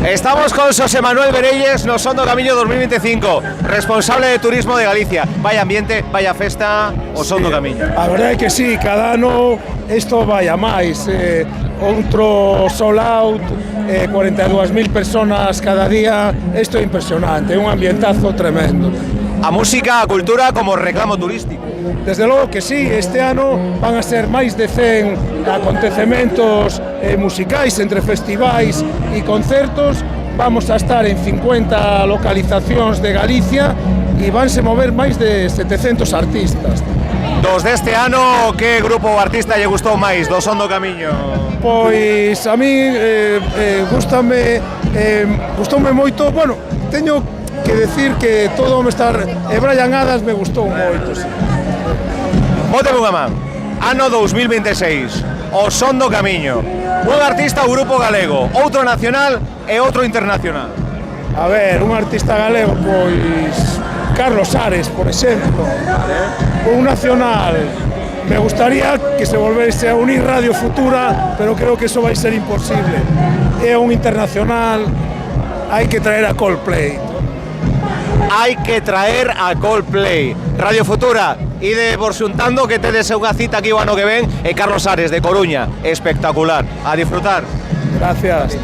Estamos con Xosé Manuel Berelles no Son do Camiño 2025, responsable de turismo de Galicia. Vaya ambiente, vaya festa, o Son do Camiño. A verdade é que sí, cada ano isto vai a máis. Outro sold out, 42.000 personas cada día, isto é impresionante, é un ambientazo tremendo. A música, a cultura como reclamo turístico. Desde logo que sí, este ano van a ser máis de 100 acontecementos musicais entre festivais e concertos. Vamos a estar en 50 localizacións de Galicia e vanse mover máis de 700 artistas. Dos deste ano, que grupo ou artista lle gustou máis do Son do Camiño? Pois a mí gustoume moito, bueno, teño que decir que todo me está... Brian Adams me gustou moito, sí. Bóteme unha man. Ano 2026, o Son do Camiño. Un artista ou grupo galego, outro nacional e outro internacional. A ver, un artista galego, pois... Carlos Ares, por exemplo. Un nacional. Me gustaría que se volvese a unir Radio Futura, pero creo que eso vai ser imposible. É un internacional, hai que traer a Coldplay. Hai que traer a Coldplay. Radio Futura, ide por xuntando que tedes unha cita aquí o ano que ven, e Carlos Ares de Coruña, espectacular. A disfrutar. Gracias.